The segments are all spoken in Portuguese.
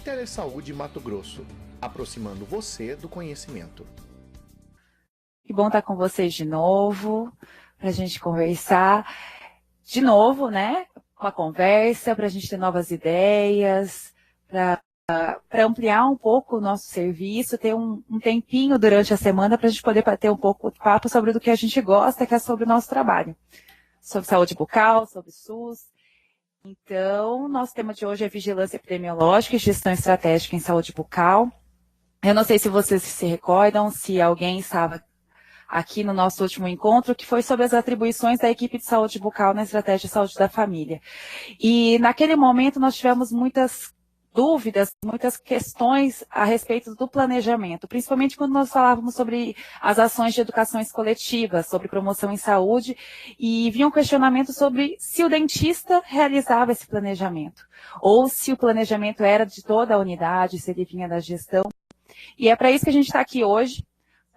Telesaúde Mato Grosso, aproximando você do conhecimento. Que bom estar com vocês de novo, para a gente conversar de novo, né? Uma conversa, para a gente ter novas ideias, para ampliar um pouco o nosso serviço, ter um tempinho durante a semana para a gente poder bater um pouco de papo sobre o que a gente gosta, que é sobre o nosso trabalho. Sobre saúde bucal, sobre SUS. Então, nosso tema de hoje é vigilância epidemiológica e gestão estratégica em saúde bucal. Eu não sei se vocês se recordam, se alguém estava aqui no nosso último encontro, que foi sobre as atribuições da equipe de saúde bucal na estratégia de saúde da família. E naquele momento nós tivemos muitas dúvidas, muitas questões a respeito do planejamento, principalmente quando nós falávamos sobre as ações de educações coletivas, sobre promoção em saúde, e vinha um questionamento sobre se o dentista realizava esse planejamento, ou se o planejamento era de toda a unidade, se ele vinha da gestão. E é para isso que a gente está aqui hoje,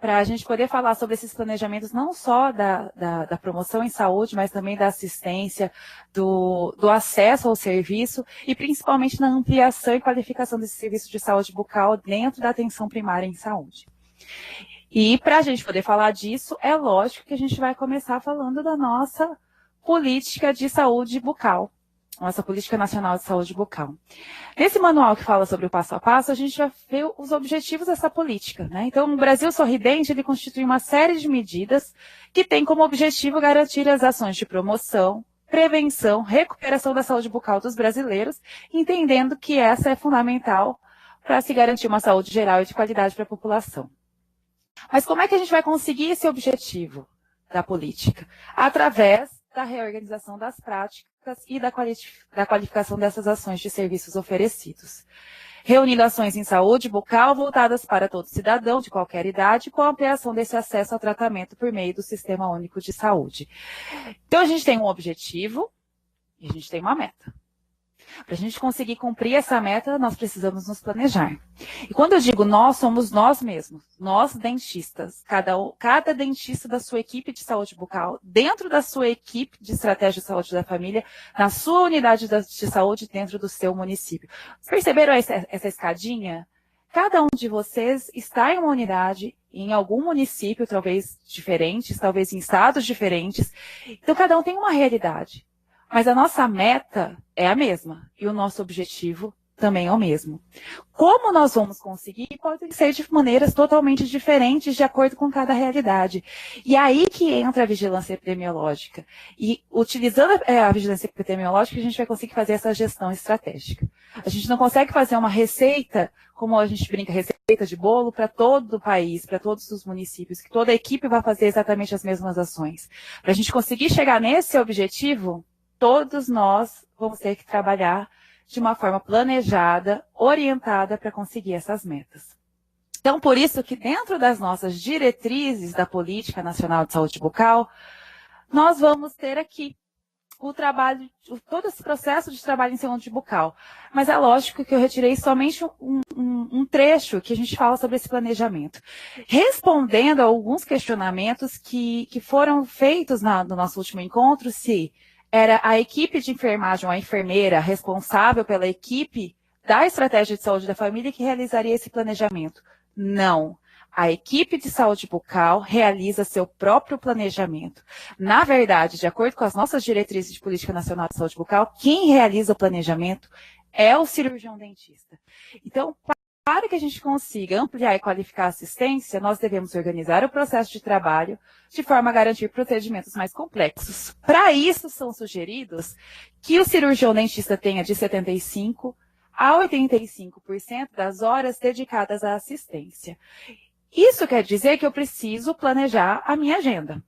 para a gente poder falar sobre esses planejamentos, não só da promoção em saúde, mas também da assistência, do acesso ao serviço e principalmente na ampliação e qualificação desse serviço de saúde bucal dentro da atenção primária em saúde. E para a gente poder falar disso, é lógico que a gente vai começar falando da nossa política de saúde bucal, nossa Política Nacional de Saúde Bucal. Nesse manual que fala sobre o passo a passo, a gente vai ver os objetivos dessa política, né? Então, o Brasil Sorridente, ele constitui uma série de medidas que tem como objetivo garantir as ações de promoção, prevenção, recuperação da saúde bucal dos brasileiros, entendendo que essa é fundamental para se garantir uma saúde geral e de qualidade para a população. Mas como é que a gente vai conseguir esse objetivo da política? Através da reorganização das práticas e da qualificação dessas ações de serviços oferecidos. Reunindo ações em saúde bucal voltadas para todo cidadão de qualquer idade, com a ampliação desse acesso ao tratamento por meio do Sistema Único de Saúde. Então, a gente tem um objetivo e a gente tem uma meta. Para a gente conseguir cumprir essa meta, nós precisamos nos planejar. E quando eu digo nós, somos nós mesmos, nós dentistas, cada dentista da sua equipe de saúde bucal, dentro da sua equipe de estratégia de saúde da família, na sua unidade de saúde dentro do seu município. Perceberam essa escadinha? Cada um de vocês está em uma unidade, em algum município, talvez diferentes, talvez em estados diferentes. Então, cada um tem uma realidade. Mas a nossa meta é a mesma e o nosso objetivo também é o mesmo. Como nós vamos conseguir pode ser de maneiras totalmente diferentes de acordo com cada realidade. E aí que entra a vigilância epidemiológica. E utilizando a vigilância epidemiológica, a gente vai conseguir fazer essa gestão estratégica. A gente não consegue fazer uma receita, como a gente brinca, receita de bolo para todo o país, para todos os municípios, que toda a equipe vai fazer exatamente as mesmas ações. Para a gente conseguir chegar nesse objetivo, todos nós vamos ter que trabalhar de uma forma planejada, orientada para conseguir essas metas. Então, por isso que dentro das nossas diretrizes da Política Nacional de Saúde Bucal, nós vamos ter aqui o trabalho, todo esse processo de trabalho em saúde bucal. Mas é lógico que eu retirei somente um trecho que a gente fala sobre esse planejamento. Respondendo a alguns questionamentos que foram feitos no nosso último encontro, se era a equipe de enfermagem, a enfermeira responsável pela equipe da estratégia de saúde da família que realizaria esse planejamento. Não. A equipe de saúde bucal realiza seu próprio planejamento. Na verdade, de acordo com as nossas diretrizes de Política Nacional de Saúde Bucal, quem realiza o planejamento é o cirurgião dentista. Então, para que a gente consiga ampliar e qualificar a assistência, nós devemos organizar o processo de trabalho de forma a garantir procedimentos mais complexos. Para isso, são sugeridos que o cirurgião dentista tenha de 75% a 85% das horas dedicadas à assistência. Isso quer dizer que eu preciso planejar a minha agenda,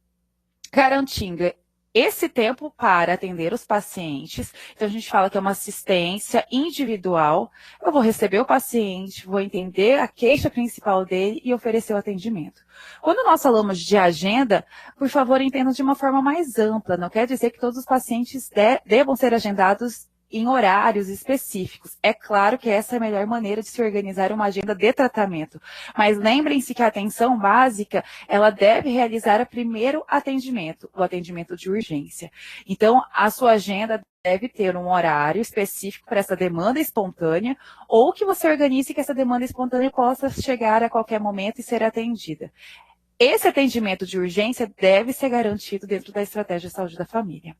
garantindo esse tempo para atender os pacientes. Então, a gente fala que é uma assistência individual. Eu vou receber o paciente, vou entender a queixa principal dele e oferecer o atendimento. Quando nós falamos de agenda, por favor, entendam de uma forma mais ampla. Não quer dizer que todos os pacientes devam ser agendados em horários específicos. É claro que essa é a melhor maneira de se organizar uma agenda de tratamento, mas lembrem-se que a atenção básica, ela deve realizar o primeiro atendimento, o atendimento de urgência. Então, a sua agenda deve ter um horário específico para essa demanda espontânea, ou que você organize que essa demanda espontânea possa chegar a qualquer momento e ser atendida. Esse atendimento de urgência deve ser garantido dentro da estratégia de saúde da família.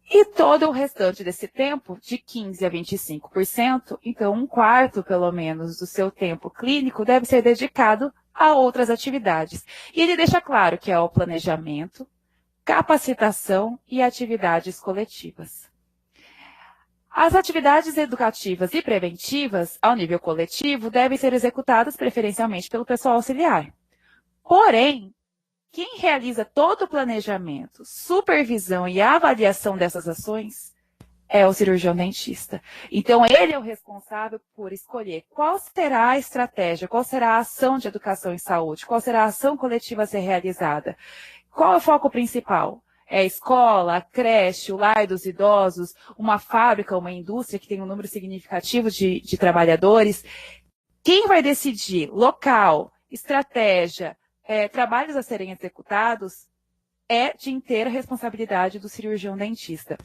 E todo o restante desse tempo, de 15% a 25%, então 1/4 pelo menos do seu tempo clínico deve ser dedicado a outras atividades. E ele deixa claro que é o planejamento, capacitação e atividades coletivas. As atividades educativas e preventivas, ao nível coletivo, devem ser executadas preferencialmente pelo pessoal auxiliar. Porém, quem realiza todo o planejamento, supervisão e avaliação dessas ações é o cirurgião dentista. Então, ele é o responsável por escolher qual será a estratégia, qual será a ação de educação em saúde, qual será a ação coletiva a ser realizada. Qual é o foco principal? É a escola, a creche, o lar dos idosos, uma fábrica, uma indústria que tem um número significativo de trabalhadores. Quem vai decidir local, estratégia, trabalhos a serem executados é de inteira responsabilidade do cirurgião dentista.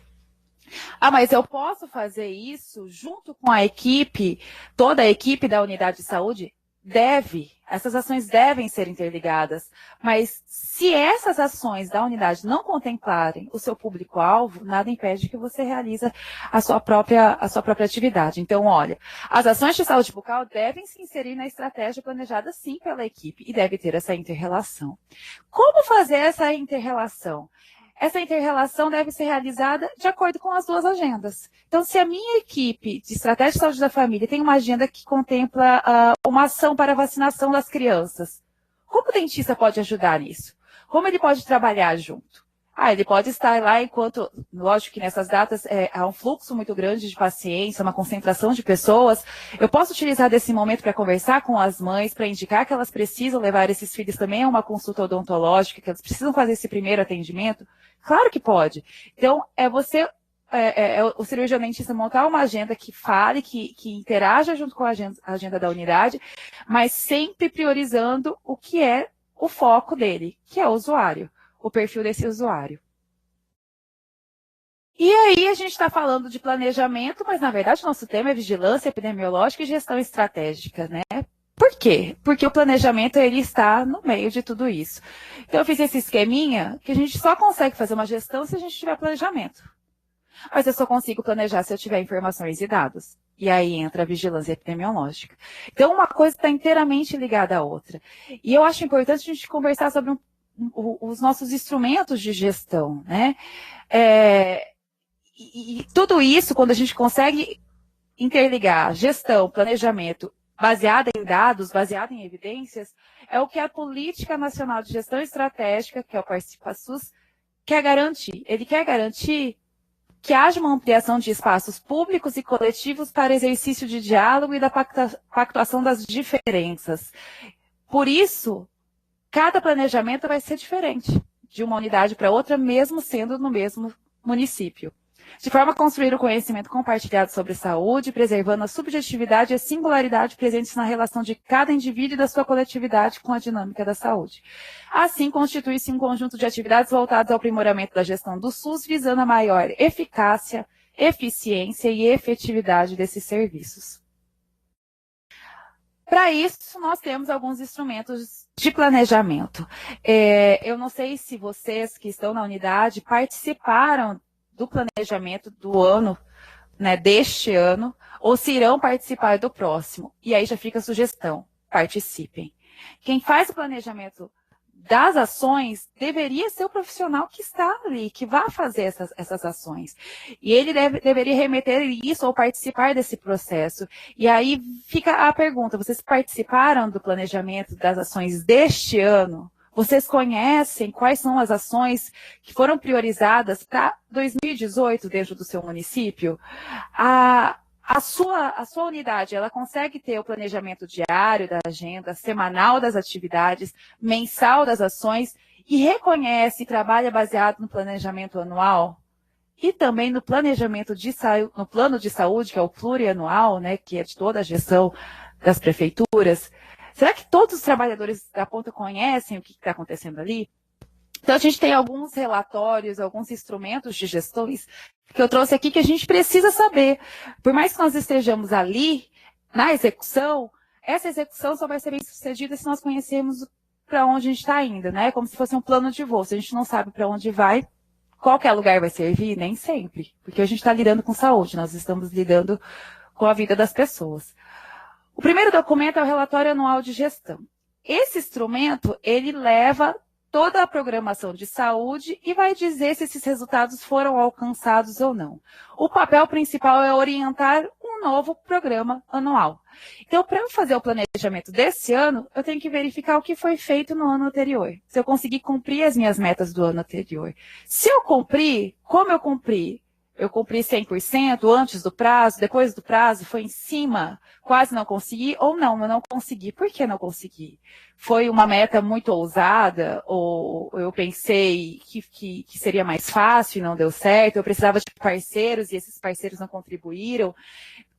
Ah, mas eu posso fazer isso junto com a equipe, toda a equipe da unidade de saúde? Deve. Essas ações devem ser interligadas. Mas se essas ações da unidade não contemplarem o seu público-alvo, nada impede que você realize a sua própria atividade. Então, olha, as ações de saúde bucal devem se inserir na estratégia planejada, sim, pela equipe, e deve ter essa inter-relação. Como fazer essa inter-relação? Essa inter-relação deve ser realizada de acordo com as duas agendas. Então, se a minha equipe de estratégia de saúde da família tem uma agenda que contempla uma ação para a vacinação das crianças, como o dentista pode ajudar nisso? Como ele pode trabalhar junto? Ele pode estar lá enquanto, lógico que nessas datas há um fluxo muito grande de pacientes, uma concentração de pessoas. Eu posso utilizar desse momento para conversar com as mães, para indicar que elas precisam levar esses filhos também a uma consulta odontológica, que elas precisam fazer esse primeiro atendimento? Claro que pode. Então, o cirurgião dentista montar uma agenda que fale, que interaja junto com a agenda da unidade, mas sempre priorizando o que é o foco dele, que é o usuário, o perfil desse usuário. E aí a gente está falando de planejamento, mas na verdade o nosso tema é vigilância epidemiológica e gestão estratégica, né? Por quê? Porque o planejamento ele está no meio de tudo isso. Então eu fiz esse esqueminha que a gente só consegue fazer uma gestão se a gente tiver planejamento. Mas eu só consigo planejar se eu tiver informações e dados. E aí entra a vigilância epidemiológica. Então uma coisa está inteiramente ligada à outra. E eu acho importante a gente conversar sobre os nossos instrumentos de gestão, né? E tudo isso, quando a gente consegue interligar gestão, planejamento, baseada em dados, baseada em evidências, é o que a Política Nacional de Gestão Estratégica, que é o Participa-SUS, quer garantir. Ele quer garantir que haja uma ampliação de espaços públicos e coletivos para exercício de diálogo e da pactuação das diferenças. Por isso, cada planejamento vai ser diferente de uma unidade para outra, mesmo sendo no mesmo município. De forma a construir o conhecimento compartilhado sobre saúde, preservando a subjetividade e a singularidade presentes na relação de cada indivíduo e da sua coletividade com a dinâmica da saúde. Assim, constitui-se um conjunto de atividades voltadas ao aprimoramento da gestão do SUS, visando a maior eficácia, eficiência e efetividade desses serviços. Para isso, nós temos alguns instrumentos de planejamento. Eu não sei se vocês que estão na unidade participaram do planejamento do ano, né, deste ano, ou se irão participar do próximo. E aí já fica a sugestão, participem. Quem faz o planejamento das ações deveria ser o profissional que está ali, que vai fazer essas ações. E ele deveria remeter isso ou participar desse processo. E aí fica a pergunta, vocês participaram do planejamento das ações deste ano? Vocês conhecem quais são as ações que foram priorizadas para 2018 dentro do seu município? A sua unidade, ela consegue ter o planejamento diário da agenda, semanal das atividades, mensal das ações e reconhece e trabalha baseado no planejamento anual? e também no planejamento no plano de saúde, que é o plurianual, né, que é de toda a gestão das prefeituras, será que todos os trabalhadores da ponta conhecem o que está acontecendo ali? Então, a gente tem alguns relatórios, alguns instrumentos de gestões que eu trouxe aqui que a gente precisa saber. Por mais que nós estejamos ali, na execução, essa execução só vai ser bem sucedida se nós conhecermos para onde a gente está indo, né? Como se fosse um plano de voo. Se a gente não sabe para onde vai, qualquer lugar vai servir? Nem sempre. Porque a gente está lidando com saúde, nós estamos lidando com a vida das pessoas. O primeiro documento é o relatório anual de gestão. Esse instrumento, ele leva toda a programação de saúde e vai dizer se esses resultados foram alcançados ou não. O papel principal é orientar um novo programa anual. Então, para eu fazer o planejamento desse ano, eu tenho que verificar o que foi feito no ano anterior. Se eu conseguir cumprir as minhas metas do ano anterior. Se eu cumprir, como eu cumpri? Eu cumpri 100% antes do prazo, depois do prazo, foi em cima, quase não consegui, ou não, eu não consegui. Por que não consegui? Foi uma meta muito ousada, ou eu pensei que seria mais fácil e não deu certo, eu precisava de parceiros e esses parceiros não contribuíram.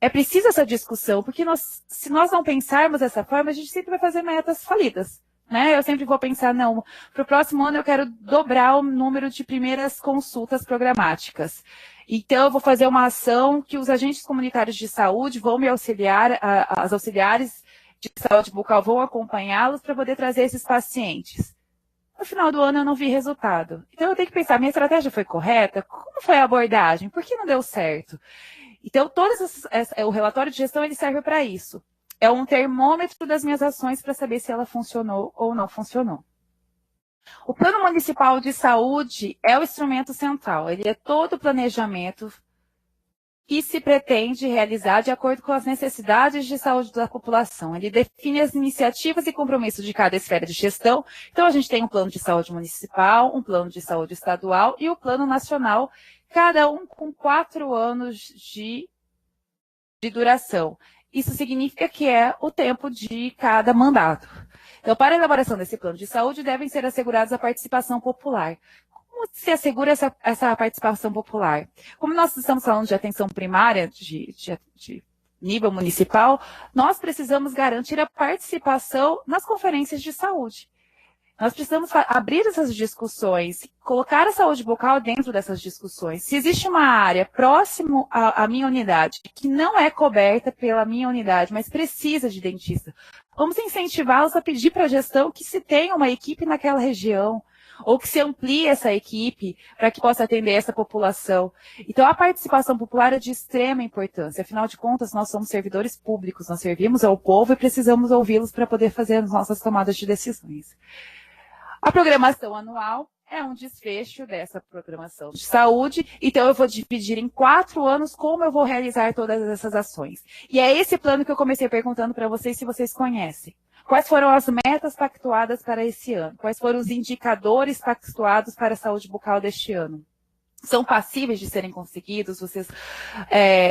É preciso essa discussão, porque se nós não pensarmos dessa forma, a gente sempre vai fazer metas falidas. Né? Eu sempre vou pensar, não, para o próximo ano eu quero dobrar o número de primeiras consultas programáticas. Então, eu vou fazer uma ação que os agentes comunitários de saúde vão me auxiliar, as auxiliares de saúde bucal vão acompanhá-los para poder trazer esses pacientes. No final do ano, eu não vi resultado. Então, eu tenho que pensar, minha estratégia foi correta? Como foi a abordagem? Por que não deu certo? Então, o relatório de gestão ele serve para isso. É um termômetro das minhas ações para saber se ela funcionou ou não funcionou. O Plano Municipal de Saúde é o instrumento central. Ele é todo o planejamento que se pretende realizar de acordo com as necessidades de saúde da população. Ele define as iniciativas e compromissos de cada esfera de gestão. Então, a gente tem um plano de saúde municipal, um plano de saúde estadual e o plano nacional, cada um com 4 anos de duração. Isso significa que é o tempo de cada mandato. Então, para a elaboração desse plano de saúde, devem ser assegurados a participação popular. Como se assegura essa participação popular? Como nós estamos falando de atenção primária, de nível municipal, nós precisamos garantir a participação nas conferências de saúde. Nós precisamos abrir essas discussões, colocar a saúde bucal dentro dessas discussões. Se existe uma área próximo à minha unidade, que não é coberta pela minha unidade, mas precisa de dentista, vamos incentivá-los a pedir para a gestão que se tenha uma equipe naquela região, ou que se amplie essa equipe para que possa atender essa população. Então, a participação popular é de extrema importância. Afinal de contas, nós somos servidores públicos, nós servimos ao povo e precisamos ouvi-los para poder fazer as nossas tomadas de decisões. A programação anual é um desfecho dessa programação de saúde, então eu vou dividir em 4 anos como eu vou realizar todas essas ações. E é esse plano que eu comecei perguntando para vocês se vocês conhecem. Quais foram as metas pactuadas para esse ano? Quais foram os indicadores pactuados para a saúde bucal deste ano? São passíveis de serem conseguidos? Vocês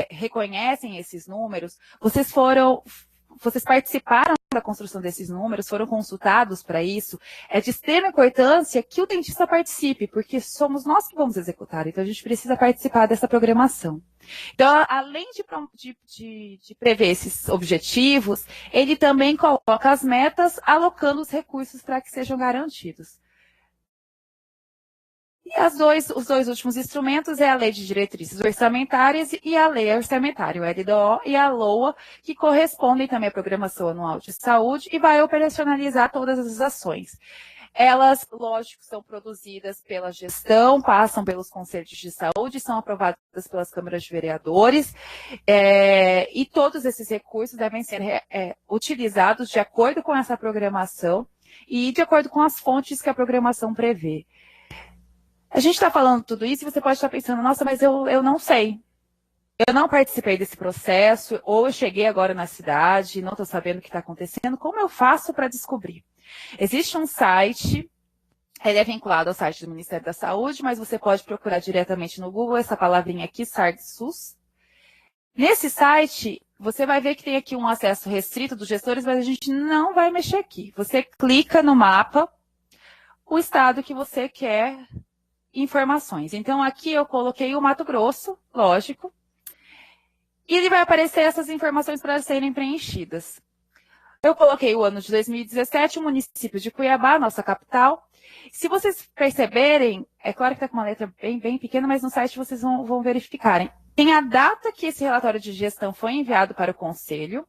reconhecem esses números? Vocês participaram da construção desses números, foram consultados para isso? É de extrema importância que o dentista participe, porque somos nós que vamos executar, então a gente precisa participar dessa programação. Então, além de prever esses objetivos, ele também coloca as metas, alocando os recursos para que sejam garantidos. E os dois últimos instrumentos é a Lei de Diretrizes Orçamentárias e a Lei Orçamentária, o LDO e a LOA, que correspondem também à Programação Anual de Saúde e vai operacionalizar todas as ações. Elas, lógico, são produzidas pela gestão, passam pelos conselhos de saúde, são aprovadas pelas câmaras de vereadores, e todos esses recursos devem ser utilizados de acordo com essa programação e de acordo com as fontes que a programação prevê. A gente está falando tudo isso e você pode estar pensando, nossa, mas eu não sei. Eu não participei desse processo, ou eu cheguei agora na cidade e não estou sabendo o que está acontecendo. Como eu faço para descobrir? Existe um site, ele é vinculado ao site do Ministério da Saúde, mas você pode procurar diretamente no Google essa palavrinha aqui, SARD-SUS. Nesse site, você vai ver que tem aqui um acesso restrito dos gestores, mas a gente não vai mexer aqui. Você clica no mapa, o estado que você quer informações. Então, aqui eu coloquei o Mato Grosso, lógico, e ele vai aparecer essas informações para serem preenchidas. Eu coloquei o ano de 2017, o município de Cuiabá, nossa capital. Se vocês perceberem, é claro que está com uma letra bem pequena, mas no site vocês vão verificarem. Tem a data que esse relatório de gestão foi enviado para o Conselho.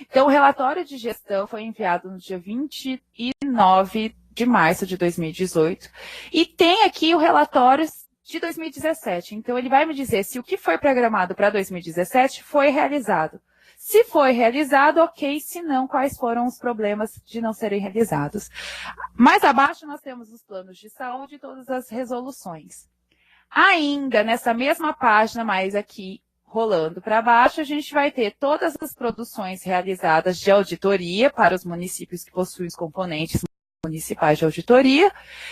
Então, o relatório de gestão foi enviado no dia 29 de março de 2018. E tem aqui o relatório de 2017. Então, ele vai me dizer se o que foi programado para 2017 foi realizado. Se foi realizado, ok. Se não, quais foram os problemas de não serem realizados. Mais abaixo, nós temos os planos de saúde e todas as resoluções. Ainda nessa mesma página, mais aqui, rolando para baixo, a gente vai ter todas as produções realizadas de auditoria para os municípios que possuem os componentes municipais de auditoria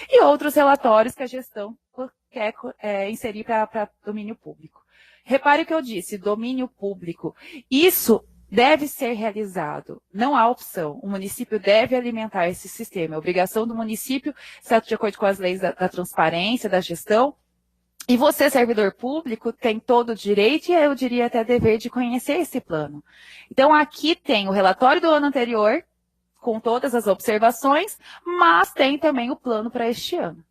e outros relatórios que a gestão quer inserir para domínio público. Repare o que eu disse, domínio público. Isso deve ser realizado, não há opção. O município deve alimentar esse sistema. É obrigação do município, certo, de acordo com as leis da transparência, da gestão. E você, servidor público, tem todo o direito e eu diria até dever de conhecer esse plano. Então, aqui tem o relatório do ano anterior, com todas as observações, mas tem também o plano para este ano.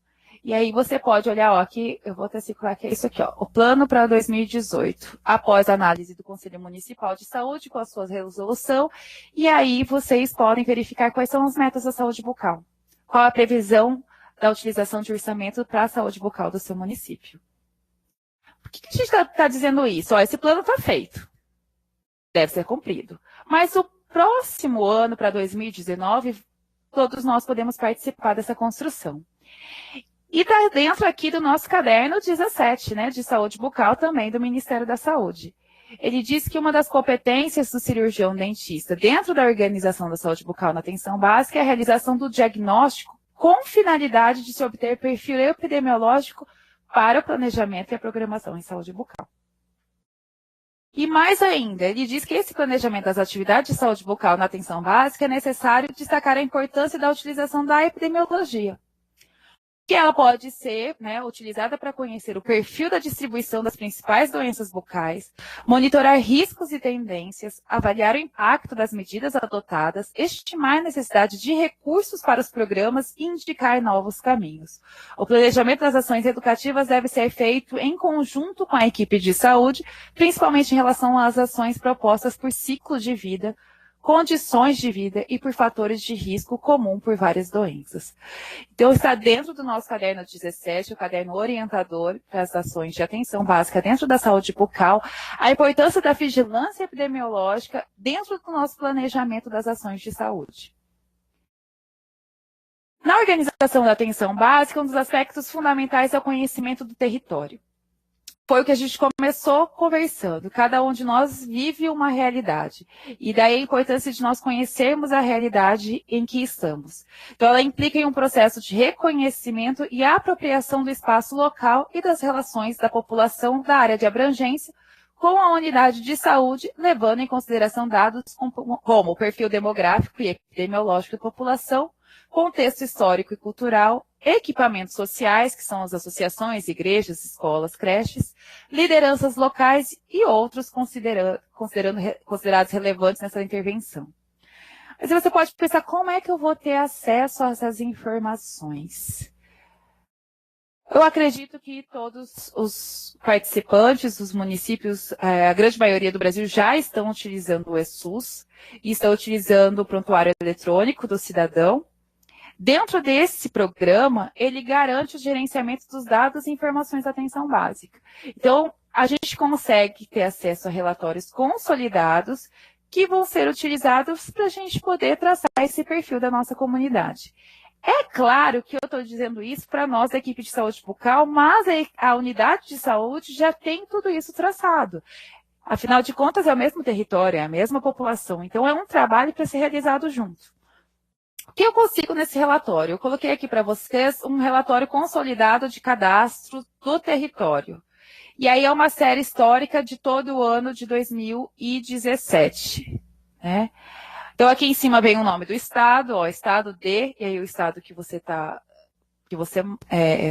E aí você pode olhar, ó, aqui, eu vou até circular que é isso aqui, ó, o plano para 2018, após a análise do Conselho Municipal de Saúde, com a sua resolução, e aí vocês podem verificar quais são as metas da saúde bucal. Qual a previsão da utilização de orçamento para a saúde bucal do seu município. Por que a gente está dizendo isso? Ó, esse plano está feito, deve ser cumprido. Mas o próximo ano, para 2019, todos nós podemos participar dessa construção. E está dentro aqui do nosso caderno 17, né, de saúde bucal também do Ministério da Saúde. Ele diz que uma das competências do cirurgião dentista dentro da organização da saúde bucal na atenção básica é a realização do diagnóstico com finalidade de se obter perfil epidemiológico para o planejamento e a programação em saúde bucal. E mais ainda, ele diz que esse planejamento das atividades de saúde bucal na atenção básica é necessário destacar a importância da utilização da epidemiologia, que ela pode ser, né, utilizada para conhecer o perfil da distribuição das principais doenças bucais, monitorar riscos e tendências, avaliar o impacto das medidas adotadas, estimar a necessidade de recursos para os programas e indicar novos caminhos. O planejamento das ações educativas deve ser feito em conjunto com a equipe de saúde, principalmente em relação às ações propostas por ciclo de vida, condições de vida e por fatores de risco comum por várias doenças. Então, está dentro do nosso caderno 17, o caderno orientador para as ações de atenção básica dentro da saúde bucal, a importância da vigilância epidemiológica dentro do nosso planejamento das ações de saúde. Na organização da atenção básica, um dos aspectos fundamentais é o conhecimento do território. Foi o que a gente começou conversando. Cada um de nós vive uma realidade. E daí a importância de nós conhecermos a realidade em que estamos. Então, ela implica em um processo de reconhecimento e apropriação do espaço local e das relações da população da área de abrangência com a unidade de saúde, levando em consideração dados como o perfil demográfico e epidemiológico da população, contexto histórico e cultural, equipamentos sociais, que são as associações, igrejas, escolas, creches, lideranças locais e outros considerados relevantes nessa intervenção. Mas você pode pensar, como é que eu vou ter acesso a essas informações? Eu acredito que todos os participantes, os municípios, a grande maioria do Brasil já estão utilizando o eSUS e estão utilizando o prontuário eletrônico do cidadão. Dentro desse programa, ele garante o gerenciamento dos dados e informações da atenção básica. Então, a gente consegue ter acesso a relatórios consolidados que vão ser utilizados para a gente poder traçar esse perfil da nossa comunidade. É claro que eu estou dizendo isso para nós da equipe de saúde bucal, mas a unidade de saúde já tem tudo isso traçado. Afinal de contas, é o mesmo território, é a mesma população. Então, é um trabalho para ser realizado junto. O que eu consigo nesse relatório? Eu coloquei aqui para vocês um relatório consolidado de cadastro do território. E aí é uma série histórica de todo o ano de 2017. Né? Então, aqui em cima vem o nome do estado, ó, estado D, e aí o estado que você está que você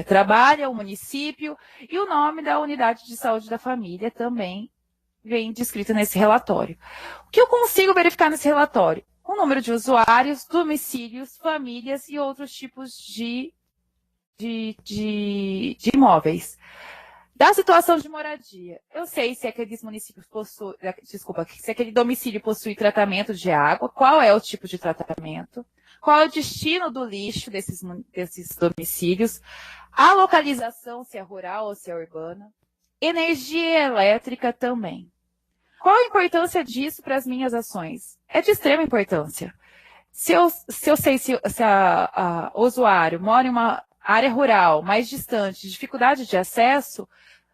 trabalha, o município e o nome da unidade de saúde da família também vem descrito nesse relatório. O que eu consigo verificar nesse relatório? O número de usuários, domicílios, famílias e outros tipos de imóveis. Da situação de moradia, eu sei se aqueles municípios possuem, se aquele domicílio possui tratamento de água, qual é o tipo de tratamento, qual é o destino do lixo desses domicílios, a localização, se é rural ou se é urbana, energia elétrica também. Qual a importância disso para as minhas ações? É de extrema importância. Se eu sei se o usuário mora em uma área rural, mais distante, dificuldade de acesso,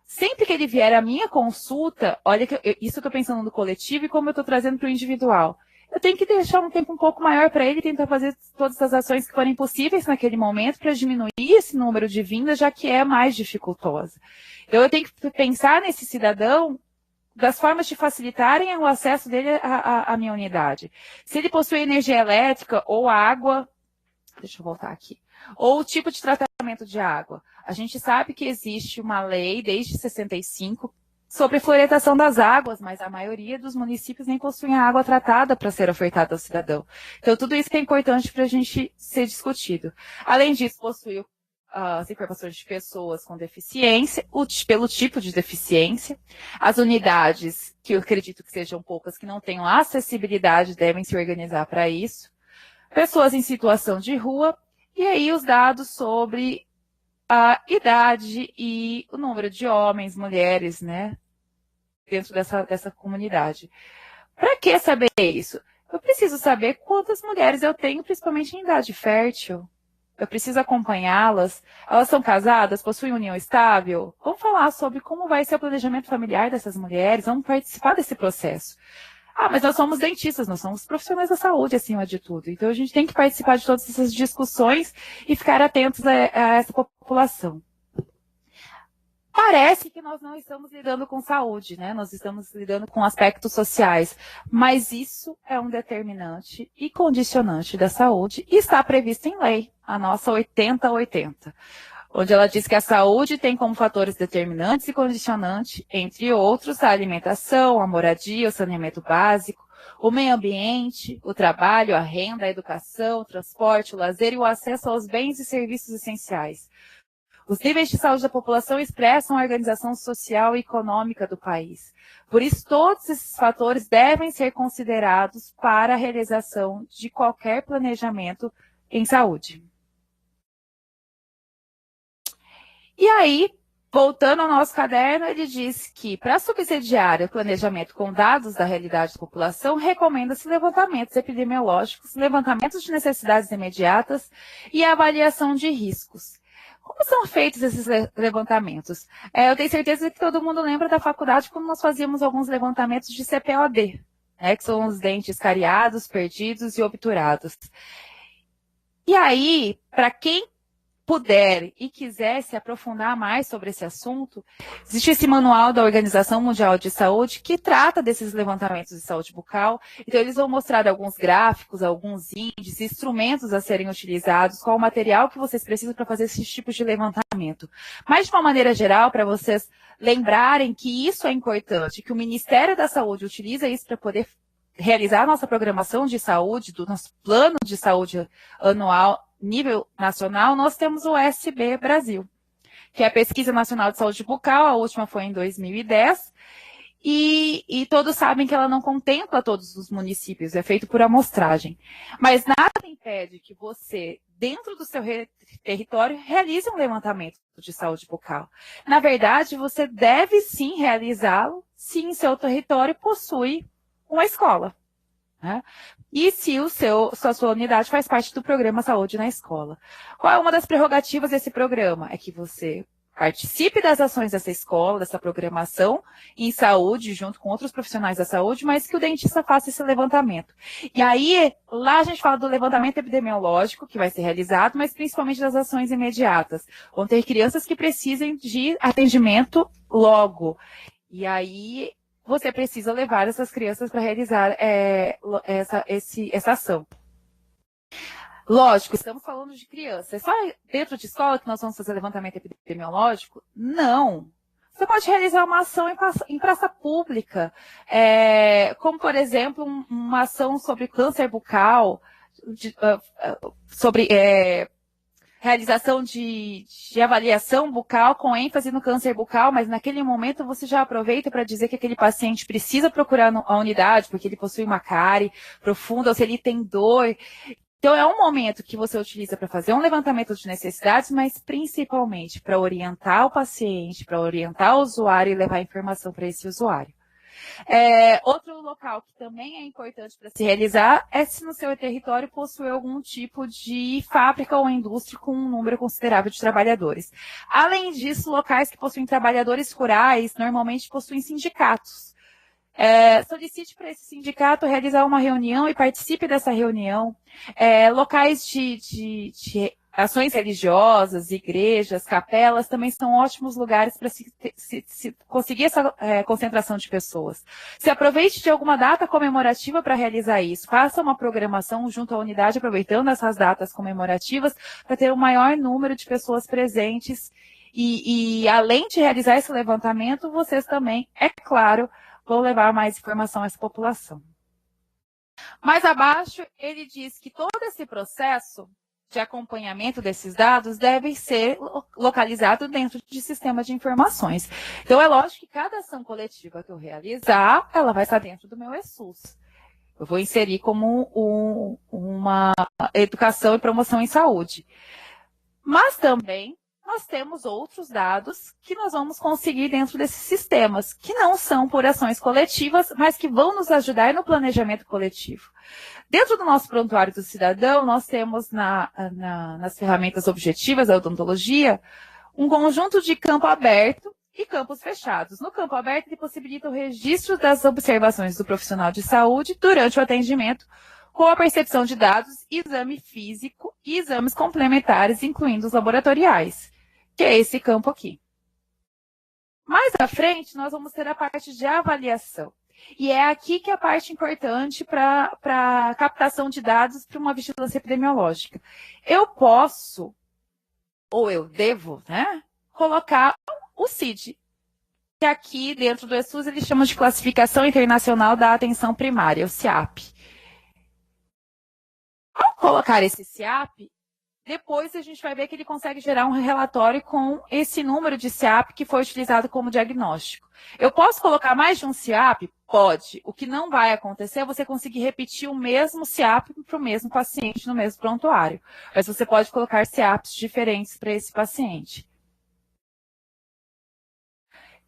sempre que ele vier à minha consulta, olha, isso eu estou pensando no coletivo e como eu estou trazendo para o individual. Eu tenho que deixar um tempo um pouco maior para ele tentar fazer todas as ações que forem possíveis naquele momento para diminuir esse número de vindas, já que é mais dificultosa. Então, eu tenho que pensar nesse cidadão das formas de facilitarem o acesso dele à minha unidade. Se ele possui energia elétrica ou água, deixa eu voltar aqui, ou o tipo de tratamento de água. A gente sabe que existe uma lei desde 65 sobre fluoretação das águas, mas a maioria dos municípios nem possuem água tratada para ser ofertada ao cidadão. Então, tudo isso é importante para a gente ser discutido. Além disso, possui as informações de pessoas com deficiência, pelo tipo de deficiência, as unidades, que eu acredito que sejam poucas, que não tenham acessibilidade, devem se organizar para isso, pessoas em situação de rua, e aí os dados sobre a idade e o número de homens, mulheres, né, dentro dessa comunidade. Para que saber isso? Eu preciso saber quantas mulheres eu tenho, principalmente em idade fértil. Eu preciso acompanhá-las. Elas são casadas, possuem união estável? Vamos falar sobre como vai ser o planejamento familiar dessas mulheres, vamos participar desse processo. Ah, mas nós somos dentistas, nós somos profissionais da saúde, acima de tudo. Então, a gente tem que participar de todas essas discussões e ficar atentos a essa população. Parece que nós não estamos lidando com saúde, né? Nós estamos lidando com aspectos sociais, mas isso é um determinante e condicionante da saúde e está previsto em lei, a nossa 8080, onde ela diz que a saúde tem como fatores determinantes e condicionantes, entre outros, a alimentação, a moradia, o saneamento básico, o meio ambiente, o trabalho, a renda, a educação, o transporte, o lazer e o acesso aos bens e serviços essenciais. Os níveis de saúde da população expressam a organização social e econômica do país. Por isso, todos esses fatores devem ser considerados para a realização de qualquer planejamento em saúde. E aí, voltando ao nosso caderno, ele diz que, para subsidiar o planejamento com dados da realidade da população, recomenda-se levantamentos epidemiológicos, levantamentos de necessidades imediatas e avaliação de riscos. Como são feitos esses levantamentos? Eu tenho certeza que todo mundo lembra da faculdade quando nós fazíamos alguns levantamentos de CPOD, né, que são os dentes cariados, perdidos e obturados. E aí, para quem puder e quiser se aprofundar mais sobre esse assunto, existe esse manual da Organização Mundial de Saúde que trata desses levantamentos de saúde bucal. Então, eles vão mostrar alguns gráficos, alguns índices, instrumentos a serem utilizados, qual o material que vocês precisam para fazer esses tipos de levantamento. Mas, de uma maneira geral, para vocês lembrarem que isso é importante, que o Ministério da Saúde utiliza isso para poder realizar a nossa programação de saúde, do nosso plano de saúde anual, nível nacional, nós temos o SB Brasil, que é a Pesquisa Nacional de Saúde Bucal, a última foi em 2010, e todos sabem que ela não contempla todos os municípios, é feito por amostragem. Mas nada impede que você, dentro do seu território, realize um levantamento de saúde bucal. Na verdade, você deve sim realizá-lo se em seu território possui uma escola. Né? E se a sua unidade faz parte do programa Saúde na Escola. Qual é uma das prerrogativas desse programa? É que você participe das ações dessa escola, dessa programação em saúde, junto com outros profissionais da saúde, mas que o dentista faça esse levantamento. E aí, lá a gente fala do levantamento epidemiológico, que vai ser realizado, mas principalmente das ações imediatas. Vão ter crianças que precisem de atendimento logo. E aí, você precisa levar essas crianças para realizar essa ação. Lógico, estamos falando de criança. É só dentro de escola que nós vamos fazer levantamento epidemiológico? Não. Você pode realizar uma ação em praça pública, como, por exemplo, uma ação sobre câncer bucal, sobre realização de avaliação bucal com ênfase no câncer bucal, mas naquele momento você já aproveita para dizer que aquele paciente precisa procurar a unidade, porque ele possui uma cárie profunda, ou se ele tem dor. Então, é um momento que você utiliza para fazer um levantamento de necessidades, mas principalmente para orientar o paciente, para orientar o usuário e levar informação para esse usuário. Outro local que também é importante para se realizar é se no seu território possui algum tipo de fábrica ou indústria com um número considerável de trabalhadores. Além disso, locais que possuem trabalhadores rurais normalmente possuem sindicatos. Solicite para esse sindicato realizar uma reunião e participe dessa reunião. Locais de ações religiosas, igrejas, capelas, também são ótimos lugares para se conseguir essa concentração de pessoas. Se aproveite de alguma data comemorativa para realizar isso. Faça uma programação junto à unidade, aproveitando essas datas comemorativas, para ter um maior número de pessoas presentes. E além de realizar esse levantamento, vocês também, é claro, vão levar mais informação a essa população. Mais abaixo, ele diz que todo esse processo de acompanhamento desses dados deve ser localizado dentro de sistema de informações. Então, é lógico que cada ação coletiva que eu realizar, ela vai estar dentro do meu ESUS. Eu vou inserir como uma educação e promoção em saúde. Mas também nós temos outros dados que nós vamos conseguir dentro desses sistemas, que não são por ações coletivas, mas que vão nos ajudar no planejamento coletivo. Dentro do nosso prontuário do cidadão, nós temos nas ferramentas objetivas da odontologia um conjunto de campo aberto e campos fechados. No campo aberto, ele possibilita o registro das observações do profissional de saúde durante o atendimento, com a percepção de dados, exame físico e exames complementares, incluindo os laboratoriais, que é esse campo aqui. Mais à frente, nós vamos ter a parte de avaliação. E é aqui que é a parte importante para a captação de dados para uma vigilância epidemiológica. Eu posso, ou eu devo, né, colocar o CID, que aqui dentro do ESUS eles chamam de Classificação Internacional da Atenção Primária, o CIAP. Ao colocar esse CIAP, depois a gente vai ver que ele consegue gerar um relatório com esse número de CIAP que foi utilizado como diagnóstico. Eu posso colocar mais de um CIAP? Pode. O que não vai acontecer é você conseguir repetir o mesmo CIAP para o mesmo paciente no mesmo prontuário. Mas você pode colocar CIAPs diferentes para esse paciente.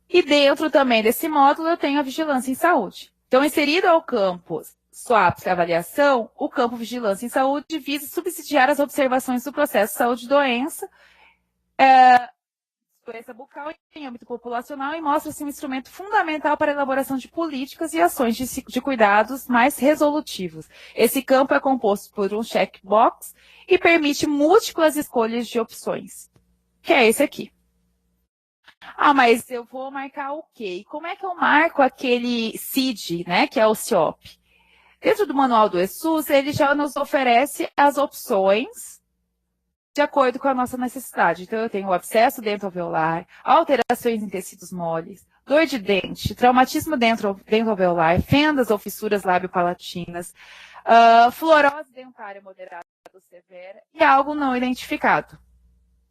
E dentro também desse módulo eu tenho a vigilância em saúde. Então, inserido ao campo SWAPs e avaliação, o campo Vigilância em Saúde visa subsidiar as observações do processo saúde-doença, doença bucal em âmbito populacional e mostra-se um instrumento fundamental para a elaboração de políticas e ações de cuidados mais resolutivos. Esse campo é composto por um checkbox e permite múltiplas escolhas de opções, que é esse aqui. Ah, mas eu vou marcar o quê? E como é que eu marco aquele CID, né, que é o CIOP? Dentro do manual do ESUS, ele já nos oferece as opções de acordo com a nossa necessidade. Então, eu tenho o abscesso dentoalveolar, alterações em tecidos moles, dor de dente, traumatismo dentoalveolar, fendas ou fissuras lábio-palatinas, fluorose dentária moderada ou severa e algo não identificado.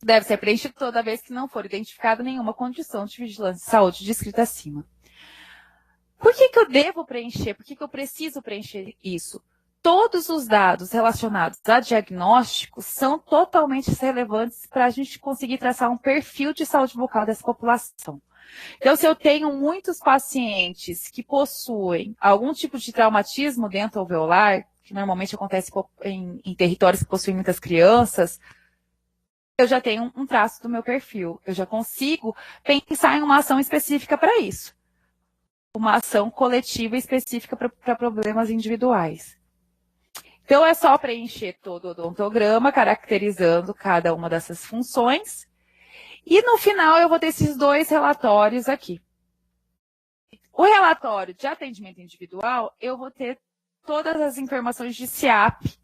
Deve ser preenchido toda vez que não for identificada nenhuma condição de vigilância de saúde descrita acima. Por que eu devo preencher? Por que eu preciso preencher isso? Todos os dados relacionados a diagnóstico são totalmente relevantes para a gente conseguir traçar um perfil de saúde bucal dessa população. Então, se eu tenho muitos pacientes que possuem algum tipo de traumatismo dentoalveolar, que normalmente acontece em territórios que possuem muitas crianças, eu já tenho um traço do meu perfil. Eu já consigo pensar em uma ação específica para isso. Uma ação coletiva específica para problemas individuais. Então, é só preencher todo o odontograma, caracterizando cada uma dessas funções. E, no final, eu vou ter esses dois relatórios aqui. O relatório de atendimento individual, eu vou ter todas as informações de CIAP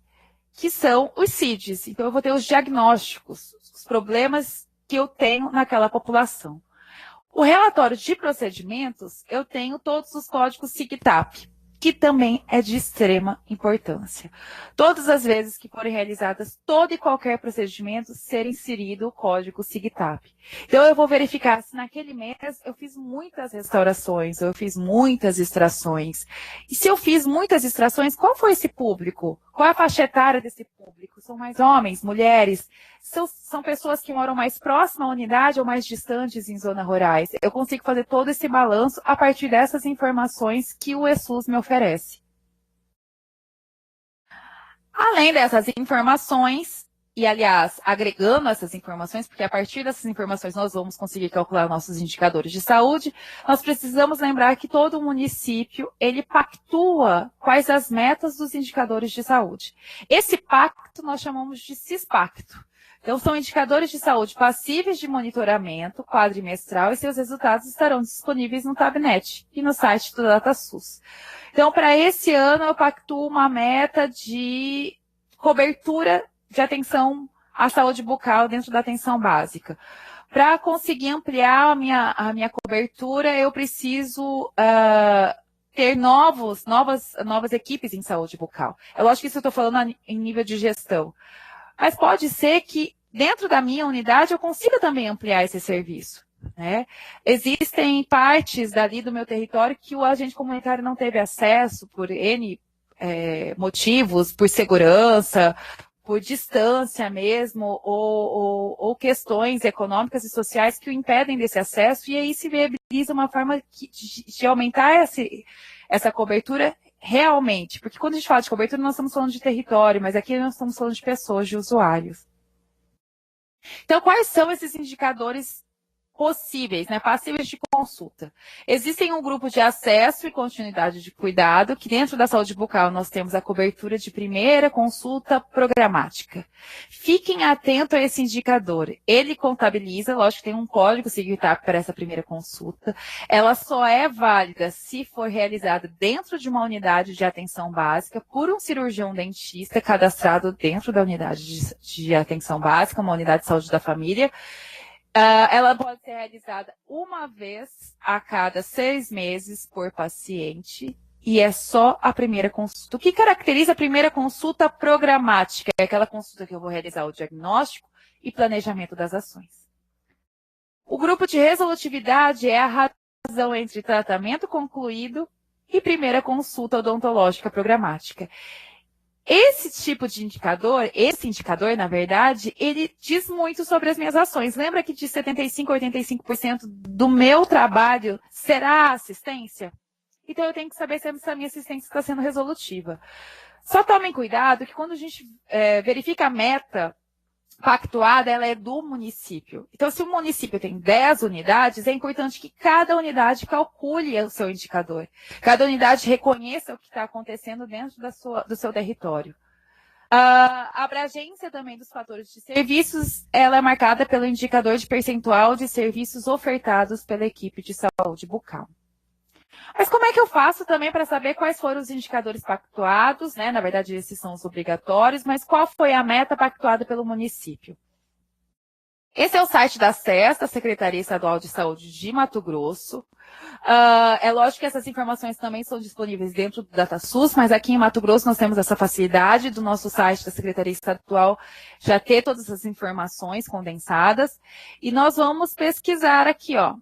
que são os CIDs. Então, eu vou ter os diagnósticos, os problemas que eu tenho naquela população. O relatório de procedimentos, eu tenho todos os códigos SIGTAP, que também é de extrema importância. Todas as vezes que forem realizadas todo e qualquer procedimento, ser inserido o código SIGTAP. Então, eu vou verificar se naquele mês eu fiz muitas restaurações, eu fiz muitas extrações. E se eu fiz muitas extrações, qual foi esse público? Qual é a faixa etária desse público? São mais homens, mulheres? São pessoas que moram mais próximas à unidade ou mais distantes em zonas rurais? Eu consigo fazer todo esse balanço a partir dessas informações que o ESUS me oferece. Além dessas informações, e aliás, agregando essas informações, porque a partir dessas informações nós vamos conseguir calcular nossos indicadores de saúde, nós precisamos lembrar que todo município, ele pactua quais as metas dos indicadores de saúde. Esse pacto nós chamamos de CISPacto. Então, são indicadores de saúde passíveis de monitoramento quadrimestral e seus resultados estarão disponíveis no Tabnet e no site do DataSUS. Então, para esse ano, eu pactuo uma meta de cobertura de atenção à saúde bucal dentro da atenção básica. Para conseguir ampliar a minha cobertura, eu preciso ter novas equipes em saúde bucal. É lógico que isso eu estou falando em nível de gestão. Mas pode ser que dentro da minha unidade eu consiga também ampliar esse serviço. Né? Existem partes dali do meu território que o agente comunitário não teve acesso por N motivos, por segurança, por distância mesmo, ou questões econômicas e sociais que o impedem desse acesso, e aí se viabiliza uma forma de aumentar essa cobertura realmente, porque quando a gente fala de cobertura, nós estamos falando de território, mas aqui nós estamos falando de pessoas, de usuários. Então, quais são esses indicadores possíveis, né, passíveis de consulta? Existem um grupo de acesso e continuidade de cuidado, que dentro da saúde bucal nós temos a cobertura de primeira consulta programática. Fiquem atentos a esse indicador. Ele contabiliza, lógico que tem um código SIGTAP para essa primeira consulta. Ela só é válida se for realizada dentro de uma unidade de atenção básica por um cirurgião dentista cadastrado dentro da unidade de atenção básica, uma unidade de saúde da família. Ela pode ser realizada uma vez a cada 6 meses por paciente e é só a primeira consulta. O que caracteriza a primeira consulta programática? É aquela consulta que eu vou realizar o diagnóstico e planejamento das ações. O grupo de resolutividade é a razão entre tratamento concluído e primeira consulta odontológica programática. Esse tipo de indicador, na verdade, ele diz muito sobre as minhas ações. Lembra que de 75% a 85% do meu trabalho será assistência? Então, eu tenho que saber se essa minha assistência está sendo resolutiva. Só tomem cuidado que quando a gente verifica a meta pactuada, ela é do município. Então, se o município tem 10 unidades, é importante que cada unidade calcule o seu indicador. Cada unidade reconheça o que está acontecendo dentro do seu território. A abrangência também dos fatores de serviços, ela é marcada pelo indicador de percentual de serviços ofertados pela equipe de saúde bucal. Mas como é que eu faço também para saber quais foram os indicadores pactuados, né? Na verdade, esses são os obrigatórios, mas qual foi a meta pactuada pelo município? Esse é o site da SES, da Secretaria Estadual de Saúde de Mato Grosso. É lógico que essas informações também são disponíveis dentro do DataSUS, mas aqui em Mato Grosso nós temos essa facilidade do nosso site da Secretaria Estadual já ter todas as informações condensadas. E nós vamos pesquisar aqui, ó.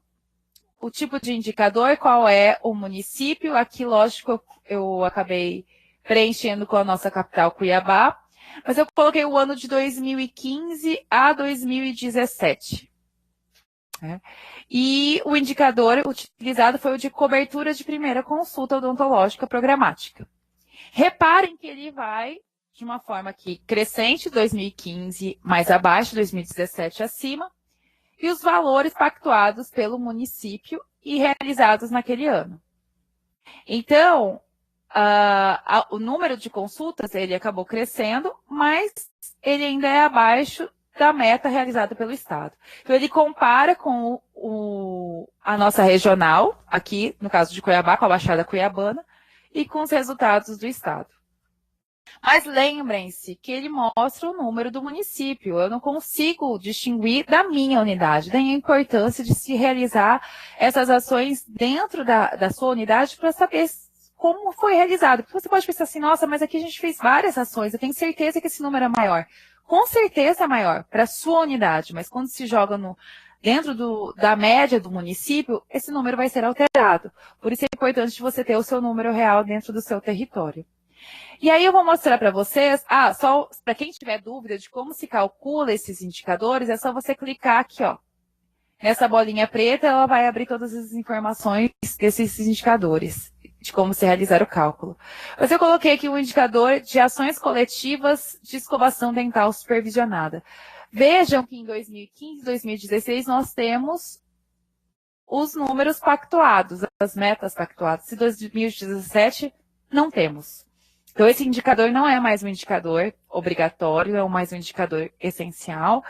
O tipo de indicador, qual é o município. Aqui, lógico, eu acabei preenchendo com a nossa capital, Cuiabá, mas eu coloquei o ano de 2015 a 2017. E o indicador utilizado foi o de cobertura de primeira consulta odontológica programática. Reparem que ele vai de uma forma aqui crescente, 2015 mais abaixo, 2017 acima, e os valores pactuados pelo município e realizados naquele ano. Então, o número de consultas, ele acabou crescendo, mas ele ainda é abaixo da meta realizada pelo Estado. Então, ele compara com a nossa regional, aqui, no caso de Cuiabá, com a Baixada Cuiabana, e com os resultados do Estado. Mas lembrem-se que ele mostra o número do município. Eu não consigo distinguir da minha unidade. Daí a importância de se realizar essas ações dentro da sua unidade para saber como foi realizado. Porque você pode pensar assim, nossa, mas aqui a gente fez várias ações, eu tenho certeza que esse número é maior. Com certeza é maior para a sua unidade, mas quando se joga dentro da média do município, esse número vai ser alterado. Por isso é importante você ter o seu número real dentro do seu território. E aí eu vou mostrar para vocês, só para quem tiver dúvida de como se calcula esses indicadores, é só você clicar aqui, ó. Nessa bolinha preta, ela vai abrir todas as informações desses indicadores, de como se realizar o cálculo. Mas eu coloquei aqui um indicador de ações coletivas de escovação dental supervisionada. Vejam que em 2015 e 2016 nós temos os números pactuados, as metas pactuadas. Em 2017 não temos. Então, esse indicador não é mais um indicador obrigatório, é mais um indicador essencial,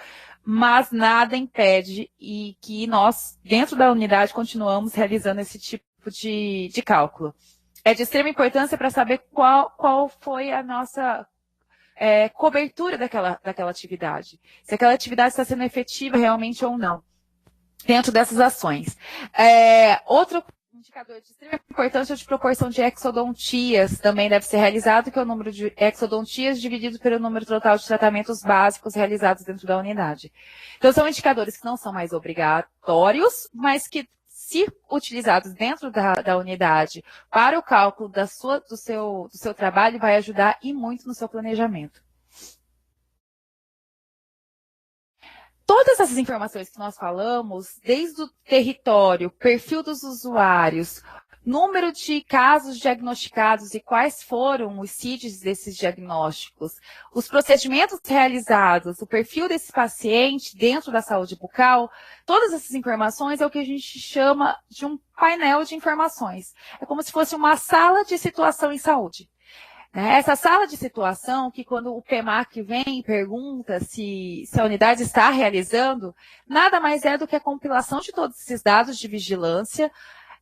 mas nada impede e que nós, dentro da unidade, continuamos realizando esse tipo de cálculo. É de extrema importância para saber qual foi a nossa cobertura daquela atividade. Se aquela atividade está sendo efetiva realmente ou não, dentro dessas ações. Outro indicador de extrema importância é de proporção de exodontias, também deve ser realizado, que é o número de exodontias dividido pelo número total de tratamentos básicos realizados dentro da unidade. Então, são indicadores que não são mais obrigatórios, mas que, se utilizados dentro da unidade para o cálculo do seu trabalho, vai ajudar e muito no seu planejamento. Todas essas informações que nós falamos, desde o território, perfil dos usuários, número de casos diagnosticados e quais foram os CIDs desses diagnósticos, os procedimentos realizados, o perfil desse paciente dentro da saúde bucal, todas essas informações é o que a gente chama de um painel de informações. É como se fosse uma sala de situação em saúde. Essa sala de situação, que quando o PEMAC vem e pergunta se a unidade está realizando, nada mais é do que a compilação de todos esses dados de vigilância,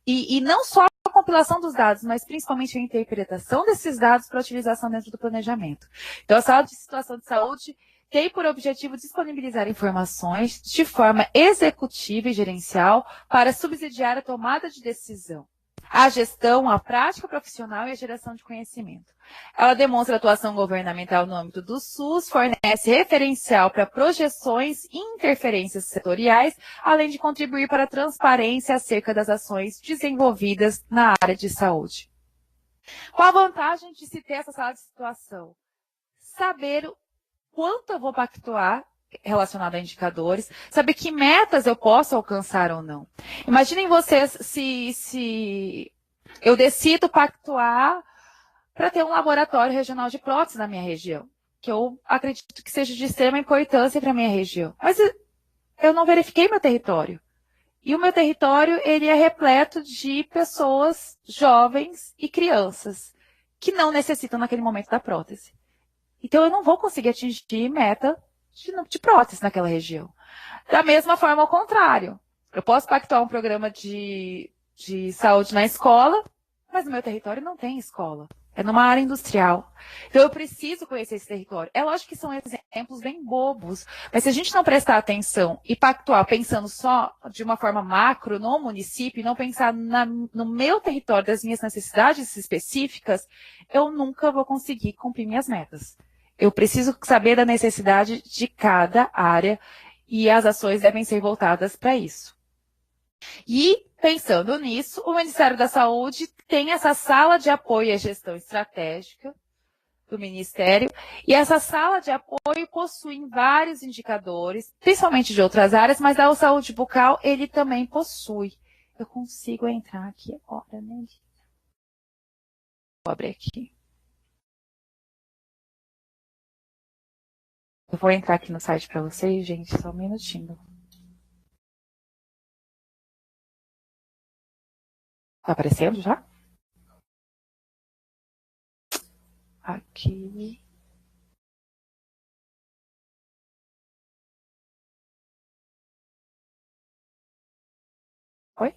e não só a compilação dos dados, mas principalmente a interpretação desses dados para utilização dentro do planejamento. Então, a sala de situação de saúde tem por objetivo disponibilizar informações de forma executiva e gerencial para subsidiar a tomada de decisão, a gestão, a prática profissional e a geração de conhecimento. Ela demonstra atuação governamental no âmbito do SUS, fornece referencial para projeções e interferências setoriais, além de contribuir para a transparência acerca das ações desenvolvidas na área de saúde. Qual a vantagem de se ter essa sala de situação? Saber quanto eu vou pactuar relacionado a indicadores, saber que metas eu posso alcançar ou não. Imaginem vocês se eu decido pactuar para ter um laboratório regional de prótese na minha região, que eu acredito que seja de extrema importância para a minha região. Mas eu não verifiquei meu território. E o meu território, ele é repleto de pessoas jovens e crianças que não necessitam naquele momento da prótese. Então, eu não vou conseguir atingir meta de prótese naquela região. Da mesma forma, ao contrário. Eu posso pactuar um programa de saúde na escola, mas no meu território não tem escola. É numa área industrial. Então, eu preciso conhecer esse território. É lógico que são exemplos bem bobos, mas se a gente não prestar atenção e pactuar pensando só de uma forma macro no município, e não pensar no meu território, das minhas necessidades específicas, eu nunca vou conseguir cumprir minhas metas. Eu preciso saber da necessidade de cada área e as ações devem ser voltadas para isso. E, pensando nisso, o Ministério da Saúde tem essa sala de apoio à gestão estratégica do Ministério, e essa sala de apoio possui vários indicadores, principalmente de outras áreas, mas a saúde bucal ele também possui. Eu consigo entrar aqui agora, né? Vou abrir aqui. Eu vou entrar aqui no site para vocês, gente, só um minutinho. Tá aparecendo já? Aqui. Oi?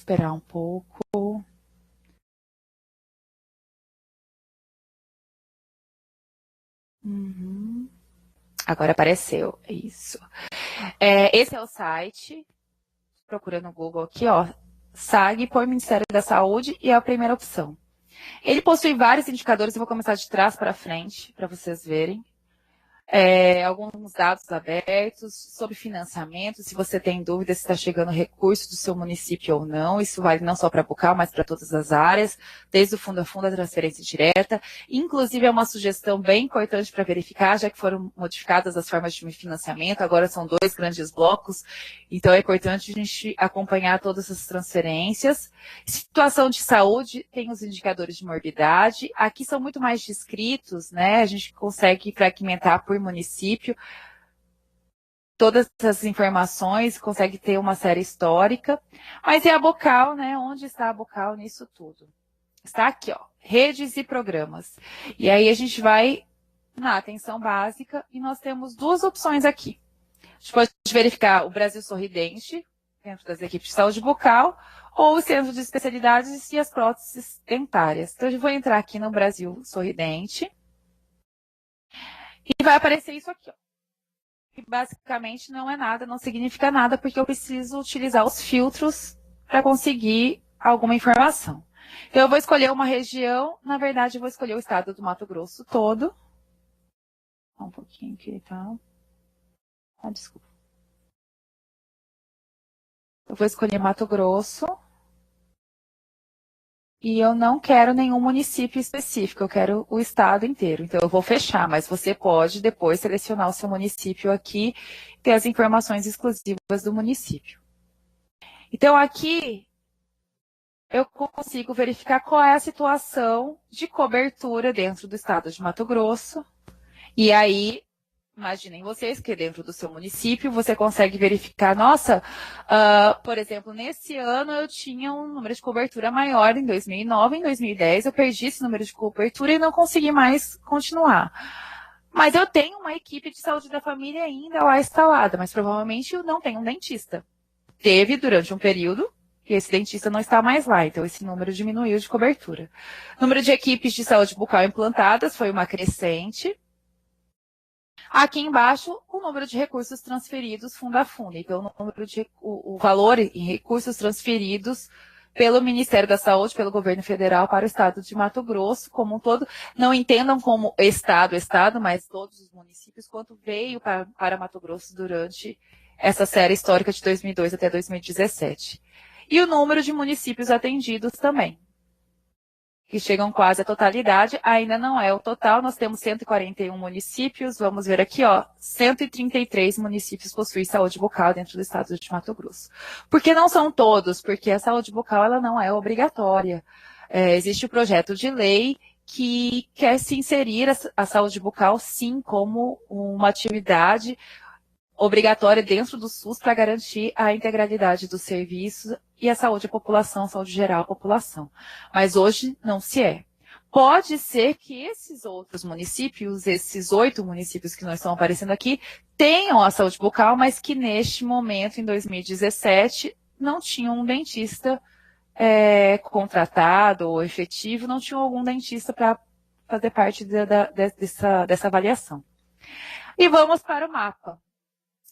esperar um pouco. Agora apareceu, isso. Esse é o site, procura no Google aqui, ó, SAG por Ministério da Saúde, e é a primeira opção. Ele possui vários indicadores, eu vou começar de trás para frente, para vocês verem. Alguns dados abertos sobre financiamento, se você tem dúvida se está chegando recurso do seu município ou não, isso vale não só para a Bucal, mas para todas as áreas, desde o fundo a fundo, a transferência direta. Inclusive, é uma sugestão bem importante para verificar, já que foram modificadas as formas de financiamento, agora são 2 grandes blocos, então é importante a gente acompanhar todas as transferências. Situação de saúde, tem os indicadores de morbidade, aqui são muito mais descritos, né? A gente consegue fragmentar por município todas essas informações, consegue ter uma série histórica, mas e a Bucal, né? Onde está a Bucal nisso tudo? Está aqui, ó, redes e programas. E aí a gente vai na atenção básica e nós temos 2 opções aqui. A gente pode verificar o Brasil Sorridente, dentro das equipes de saúde bucal, ou o centro de especialidades e as próteses dentárias. Então, eu vou entrar aqui no Brasil Sorridente e vai aparecer isso aqui, ó. Que basicamente não é nada, não significa nada, porque eu preciso utilizar os filtros para conseguir alguma informação. Então, eu vou escolher uma região, na verdade, eu vou escolher o estado do Mato Grosso todo. Um pouquinho aqui, tá? Desculpa. Eu vou escolher Mato Grosso. E eu não quero nenhum município específico, eu quero o estado inteiro. Então, eu vou fechar, mas você pode depois selecionar o seu município aqui e ter as informações exclusivas do município. Então, aqui eu consigo verificar qual é a situação de cobertura dentro do estado de Mato Grosso. E aí, imaginem vocês que dentro do seu município você consegue verificar, nossa, por exemplo, nesse ano eu tinha um número de cobertura maior em 2009, em 2010 eu perdi esse número de cobertura e não consegui mais continuar. Mas eu tenho uma equipe de saúde da família ainda lá instalada, mas provavelmente eu não tenho um dentista. Teve durante um período e esse dentista não está mais lá, então esse número diminuiu de cobertura. O número de equipes de saúde bucal implantadas foi uma crescente. Aqui embaixo, o número de recursos transferidos fundo a fundo. Então, o valor em recursos transferidos pelo Ministério da Saúde, pelo governo federal para o estado de Mato Grosso, como um todo. Não entendam como estado, mas todos os municípios, quanto veio para Mato Grosso durante essa série histórica de 2002 até 2017. E o número de municípios atendidos também, que chegam quase à totalidade, ainda não é o total, nós temos 141 municípios, vamos ver aqui, ó, 133 municípios possuem saúde bucal dentro do estado de Mato Grosso. Por que não são todos? Porque a saúde bucal, ela não é obrigatória. Existe o projeto de lei que quer se inserir a saúde bucal, sim, como uma atividade obrigatória dentro do SUS para garantir a integralidade dos serviços e a saúde à população, a saúde geral à população. Mas hoje não se é. Pode ser que esses outros municípios, esses 8 municípios que nós estão aparecendo aqui, tenham a saúde bucal, mas que neste momento, em 2017, não tinham um dentista contratado ou efetivo, não tinham algum dentista para fazer parte dessa avaliação. E vamos para o mapa.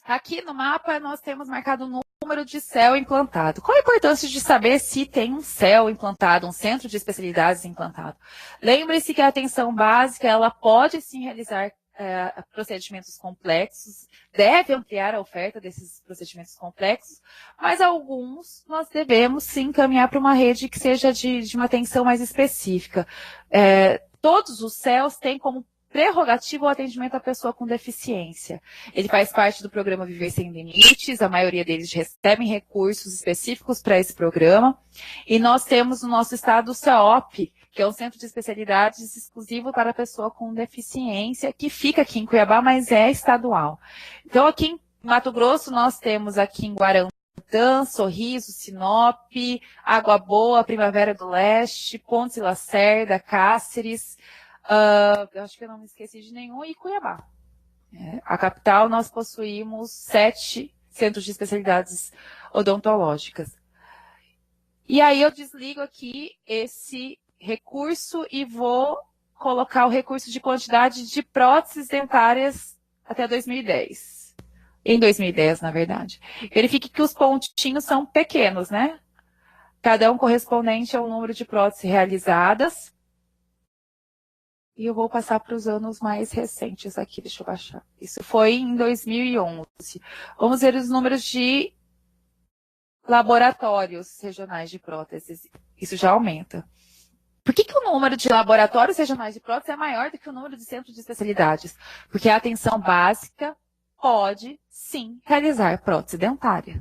Aqui no mapa nós temos marcado o número de CEL implantado. Qual a importância de saber se tem um CEL implantado, um centro de especialidades implantado? Lembre-se que a atenção básica, ela pode sim realizar procedimentos complexos, deve ampliar a oferta desses procedimentos complexos, mas alguns nós devemos sim caminhar para uma rede que seja de uma atenção mais específica. Todos os CELs têm como prerrogativa o atendimento à pessoa com deficiência. Ele faz parte do programa Viver Sem Limites, a maioria deles recebem recursos específicos para esse programa, e nós temos no nosso estado o CEOP, que é um centro de especialidades exclusivo para a pessoa com deficiência, que fica aqui em Cuiabá, mas é estadual. Então, aqui em Mato Grosso, nós temos aqui em Guarantã, Sorriso, Sinop, Água Boa, Primavera do Leste, Pontes e Lacerda, Cáceres, acho que eu não me esqueci de nenhum, e Cuiabá. A capital, nós possuímos 7 centros de especialidades odontológicas. E aí eu desligo aqui esse recurso e vou colocar o recurso de quantidade de próteses dentárias até 2010. Em 2010, na verdade. Verifique que os pontinhos são pequenos, né? Cada um correspondente ao número de próteses realizadas. E eu vou passar para os anos mais recentes aqui, deixa eu baixar. Isso foi em 2011. Vamos ver os números de laboratórios regionais de próteses. Isso já aumenta. Por que o número de laboratórios regionais de próteses é maior do que o número de centros de especialidades? Porque a atenção básica pode, sim, realizar prótese dentária.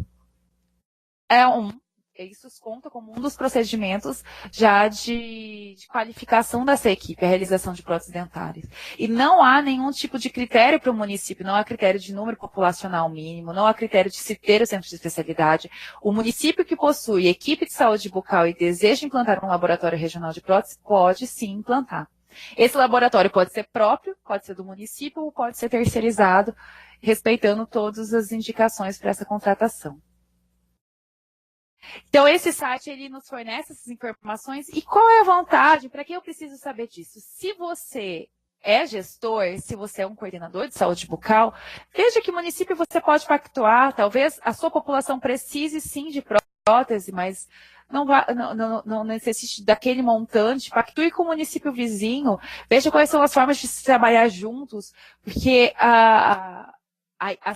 Isso conta como um dos procedimentos já de qualificação dessa equipe, a realização de próteses dentárias. E não há nenhum tipo de critério para o município, não há critério de número populacional mínimo, não há critério de se ter o centro de especialidade. O município que possui equipe de saúde bucal e deseja implantar um laboratório regional de prótese, pode sim implantar. Esse laboratório pode ser próprio, pode ser do município ou pode ser terceirizado, respeitando todas as indicações para essa contratação. Então, esse site, ele nos fornece essas informações. E qual é a vantagem? Para que eu preciso saber disso? Se você é gestor, se você é um coordenador de saúde bucal, veja que município você pode pactuar. Talvez a sua população precise, sim, de prótese, mas não necessite daquele montante. Pactue com o município vizinho. Veja quais são as formas de se trabalhar juntos. Porque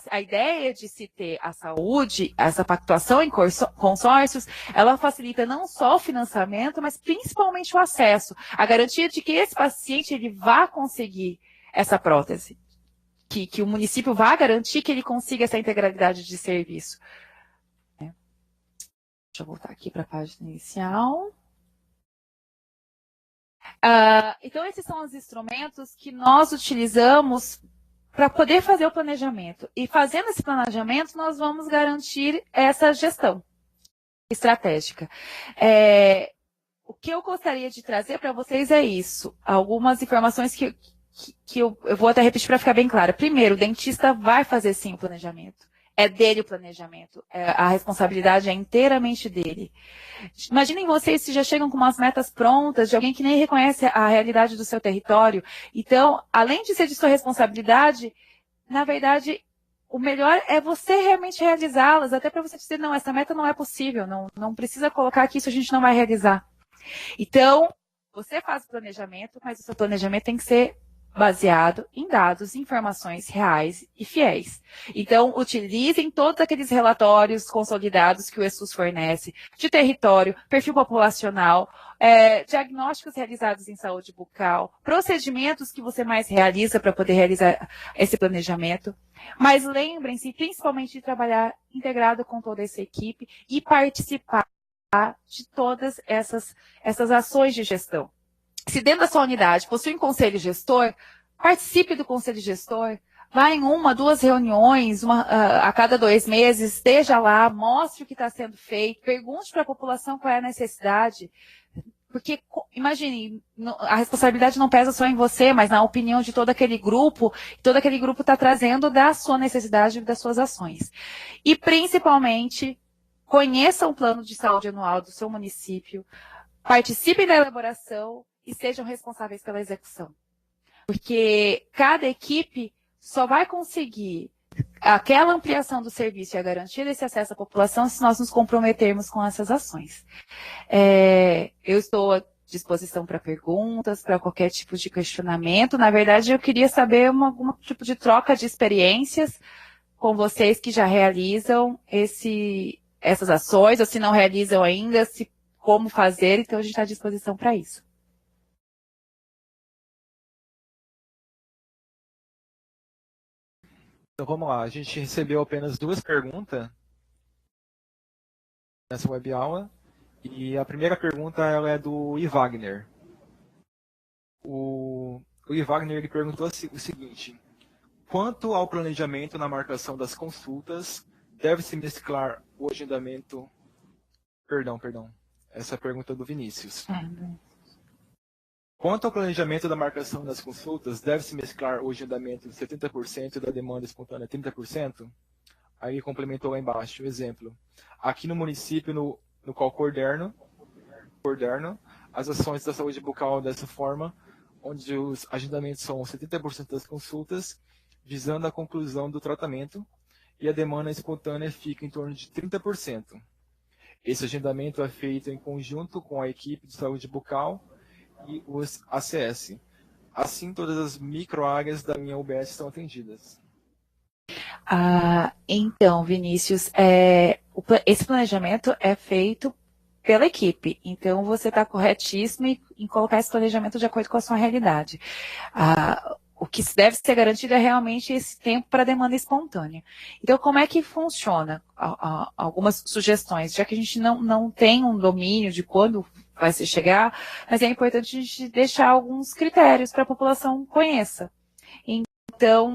a ideia de se ter a saúde, essa pactuação em consórcios, ela facilita não só o financiamento, mas principalmente o acesso, a garantia de que esse paciente ele vá conseguir essa prótese, que o município vá garantir que ele consiga essa integralidade de serviço. Deixa eu voltar aqui para a página inicial. Então, esses são os instrumentos que nós utilizamos para poder fazer o planejamento. E fazendo esse planejamento, nós vamos garantir essa gestão estratégica. O que eu gostaria de trazer para vocês é isso. Algumas informações que eu vou até repetir para ficar bem claro. Primeiro, o dentista vai fazer sim o planejamento. É dele o planejamento. A responsabilidade é inteiramente dele. Imaginem vocês se já chegam com umas metas prontas de alguém que nem reconhece a realidade do seu território. Então, além de ser de sua responsabilidade, na verdade, o melhor é você realmente realizá-las, até para você dizer, não, essa meta não é possível, não precisa colocar que isso a gente não vai realizar. Então, você faz o planejamento, mas o seu planejamento tem que ser baseado em dados, informações reais e fiéis. Então, utilizem todos aqueles relatórios consolidados que o ESUS fornece, de território, perfil populacional, diagnósticos realizados em saúde bucal, procedimentos que você mais realiza para poder realizar esse planejamento. Mas lembrem-se, principalmente, de trabalhar integrado com toda essa equipe e participar de todas essas ações de gestão. Se dentro da sua unidade possui um conselho gestor, participe do conselho gestor, vá em 1, 2 reuniões, a cada 2 meses, esteja lá, mostre o que está sendo feito, pergunte para a população qual é a necessidade, porque, imagine, a responsabilidade não pesa só em você, mas na opinião de todo aquele grupo está trazendo da sua necessidade e das suas ações. E, principalmente, conheçam o plano de saúde anual do seu município, participem da elaboração, e sejam responsáveis pela execução. Porque cada equipe só vai conseguir aquela ampliação do serviço e a garantia desse acesso à população se nós nos comprometermos com essas ações. Eu estou à disposição para perguntas, para qualquer tipo de questionamento. Na verdade, eu queria saber algum tipo de troca de experiências com vocês que já realizam essas ações, ou se não realizam ainda, como fazer. Então, a gente está à disposição para isso. Então vamos lá, a gente recebeu apenas 2 perguntas nessa web aula. E a primeira pergunta ela é do I. Wagner. O I. Wagner ele perguntou o seguinte: quanto ao planejamento na marcação das consultas, deve-se mesclar o agendamento... Perdão. Essa pergunta é do Vinícius. Quanto ao planejamento da marcação das consultas, deve-se mesclar o agendamento de 70% e da demanda espontânea 30%? Aí complementou lá embaixo, exemplo. Aqui no município no qual coordeno, coordenam as ações da saúde bucal dessa forma, onde os agendamentos são 70% das consultas, visando a conclusão do tratamento, e a demanda espontânea fica em torno de 30%. Esse agendamento é feito em conjunto com a equipe de saúde bucal e os ACS. Assim, todas as microáreas da minha UBS estão atendidas. Então, Vinícius, esse planejamento é feito pela equipe. Então, você está corretíssimo em colocar esse planejamento de acordo com a sua realidade. O que deve ser garantido é realmente esse tempo para demanda espontânea. Então, como é que funciona? Algumas sugestões, já que a gente não tem um domínio de quando vai se chegar, mas é importante a gente deixar alguns critérios para a população conheça. Então,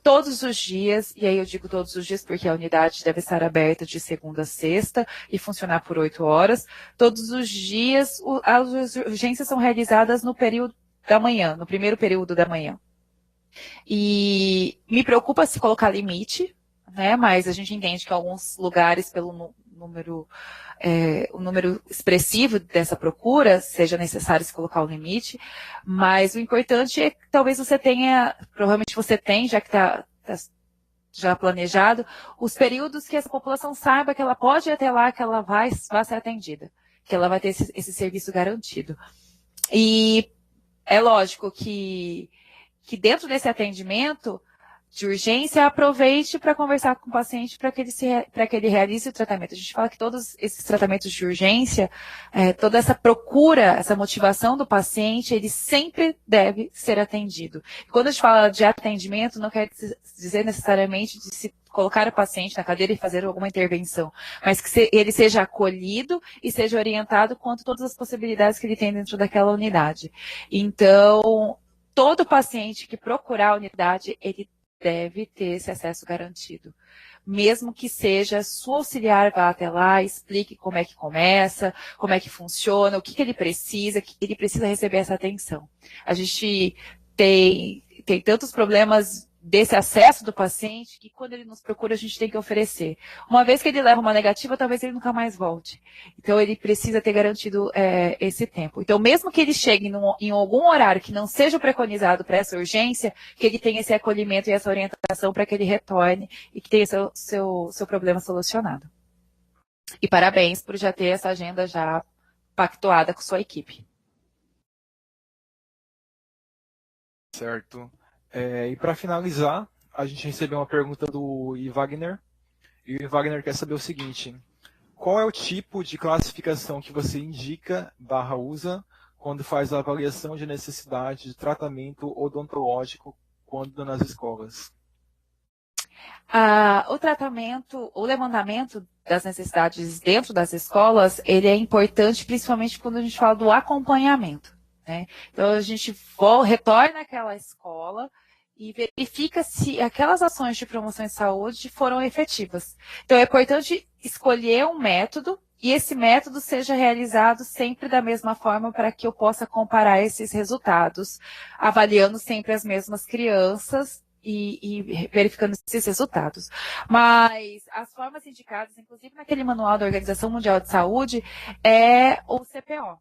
todos os dias, e aí eu digo todos os dias porque a unidade deve estar aberta de segunda a sexta e funcionar por 8 horas, todos os dias as urgências são realizadas no período da manhã, no primeiro período da manhã. E me preocupa se colocar limite, né? Mas a gente entende que alguns lugares, pelo número, o número expressivo dessa procura, seja necessário se colocar o limite, mas o importante é que talvez você tenha, provavelmente você tem, já que está já planejado, os períodos que essa população saiba que ela pode ir até lá, que ela vai ser atendida, que ela vai ter esse serviço garantido. E é lógico que dentro desse atendimento de urgência, aproveite para conversar com o paciente para que ele realize o tratamento. A gente fala que todos esses tratamentos de urgência, toda essa procura, essa motivação do paciente, ele sempre deve ser atendido. E quando a gente fala de atendimento, não quer dizer necessariamente de se colocar o paciente na cadeira e fazer alguma intervenção, mas que ele seja acolhido e seja orientado quanto a todas as possibilidades que ele tem dentro daquela unidade. Então, todo paciente que procurar a unidade, ele deve ter esse acesso garantido. Mesmo que seja sua auxiliar vá até lá, explique como é que começa, como é que funciona, o que ele precisa, que ele precisa receber essa atenção. A gente tem tantos problemas desse acesso do paciente que quando ele nos procura a gente tem que oferecer. Uma vez que ele leva uma negativa, talvez ele nunca mais volte. Então ele precisa ter garantido esse tempo. Então mesmo que ele chegue em algum horário que não seja preconizado para essa urgência, que ele tenha esse acolhimento e essa orientação para que ele retorne e que tenha seu problema solucionado. E parabéns por já ter essa agenda já pactuada com sua equipe. Certo. E para finalizar, a gente recebeu uma pergunta do I. Wagner. E o I. Wagner quer saber o seguinte: qual é o tipo de classificação que você indica / usa quando faz a avaliação de necessidade de tratamento odontológico quando nas escolas? O levantamento das necessidades dentro das escolas, ele é importante principalmente quando a gente fala do acompanhamento, né? Então, a gente retorna àquela escola e verifica se aquelas ações de promoção de saúde foram efetivas. Então, é importante escolher um método e esse método seja realizado sempre da mesma forma para que eu possa comparar esses resultados, avaliando sempre as mesmas crianças e verificando esses resultados. Mas as formas indicadas, inclusive naquele manual da Organização Mundial de Saúde, é o CPO.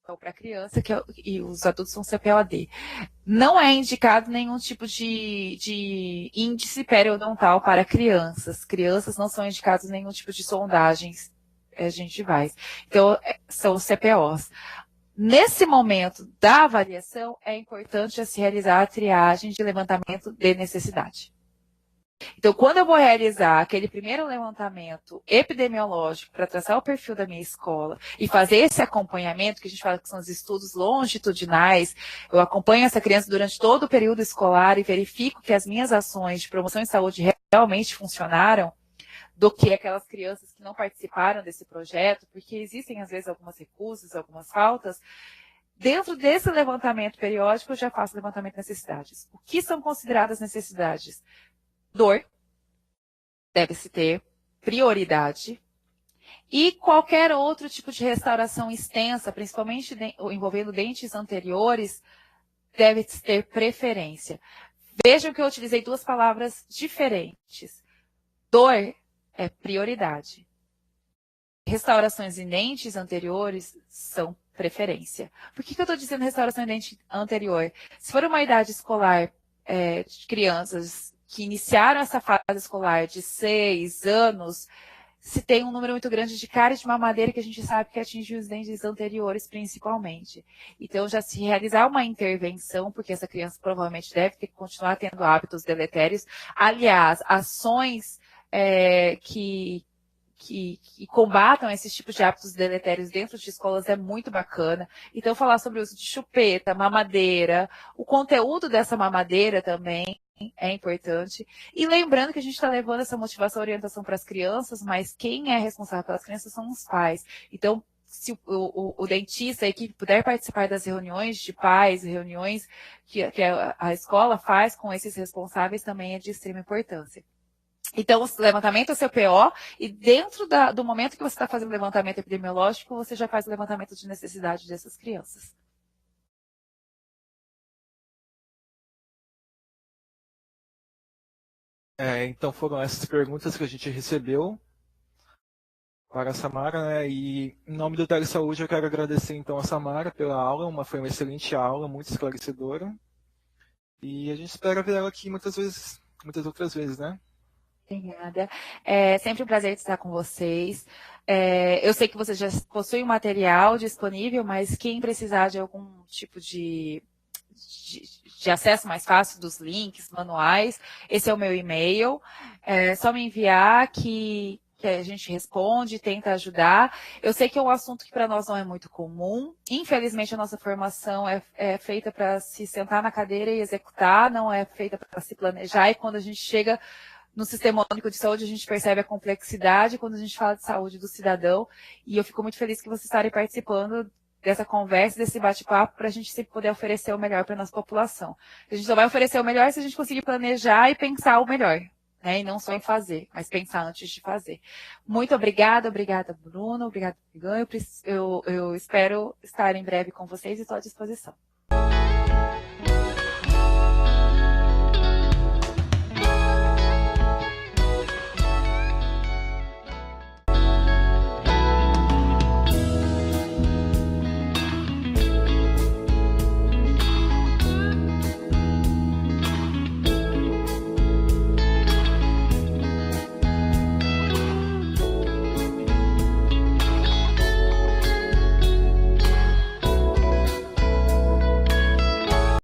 Então, para criança, e os adultos são CPOD. Não é indicado nenhum tipo de índice periodontal para crianças. Crianças não são indicados nenhum tipo de sondagens gengivais. Então, são os CPOs. Nesse momento da avaliação, é importante se realizar a triagem de levantamento de necessidade. Então, quando eu vou realizar aquele primeiro levantamento epidemiológico para traçar o perfil da minha escola e fazer esse acompanhamento, que a gente fala que são os estudos longitudinais, eu acompanho essa criança durante todo o período escolar e verifico que as minhas ações de promoção de saúde realmente funcionaram, do que aquelas crianças que não participaram desse projeto, porque existem, às vezes, algumas recusas, algumas faltas. Dentro desse levantamento periódico, eu já faço levantamento de necessidades. O que são consideradas necessidades? Dor, deve-se ter prioridade, e qualquer outro tipo de restauração extensa, principalmente envolvendo dentes anteriores, deve-se ter preferência. Vejam que eu utilizei duas palavras diferentes. Dor é prioridade. restaurações em dentes anteriores são preferência. Por que eu estou dizendo restauração em dente anterior? Se for uma idade escolar de crianças que iniciaram essa fase escolar de 6 anos, se tem um número muito grande de cárie de mamadeira que a gente sabe que atinge os dentes anteriores principalmente. Então, já se realizar uma intervenção, porque essa criança provavelmente deve ter que continuar tendo hábitos deletérios. Aliás, ações que combatam esses tipos de hábitos deletérios dentro de escolas é muito bacana. Então, falar sobre o uso de chupeta, mamadeira, o conteúdo dessa mamadeira também é importante. E lembrando que a gente está levando essa motivação e orientação para as crianças, mas quem é responsável pelas crianças são os pais. Então, se o dentista, a equipe puder participar das reuniões de pais, reuniões que a escola faz com esses responsáveis, também é de extrema importância. Então, o levantamento é seu PO, e dentro do momento que você está fazendo o levantamento epidemiológico, você já faz o levantamento de necessidade dessas crianças. Então foram essas perguntas que a gente recebeu para a Samara, né? E em nome do Telesaúde eu quero agradecer então a Samara pela aula, foi uma excelente aula, muito esclarecedora. E a gente espera ver ela aqui muitas outras vezes, né? Obrigada. É sempre um prazer estar com vocês. Eu sei que vocês já possuem o material disponível, mas quem precisar de algum tipo de acesso mais fácil dos links, manuais, esse é o meu e-mail. É só me enviar que a gente responde, tenta ajudar. Eu sei que é um assunto que para nós não é muito comum. Infelizmente, a nossa formação é feita para se sentar na cadeira e executar, não é feita para se planejar. E quando a gente chega no Sistema Único de Saúde, a gente percebe a complexidade quando a gente fala de saúde do cidadão. E eu fico muito feliz que vocês estarem participando dessa conversa, desse bate-papo, para a gente sempre poder oferecer o melhor para a nossa população. A gente só vai oferecer o melhor se a gente conseguir planejar e pensar o melhor, né? E não só em fazer, mas pensar antes de fazer. Muito obrigada, Bruno, obrigada, Ganho. Eu espero estar em breve com vocês e estou à disposição.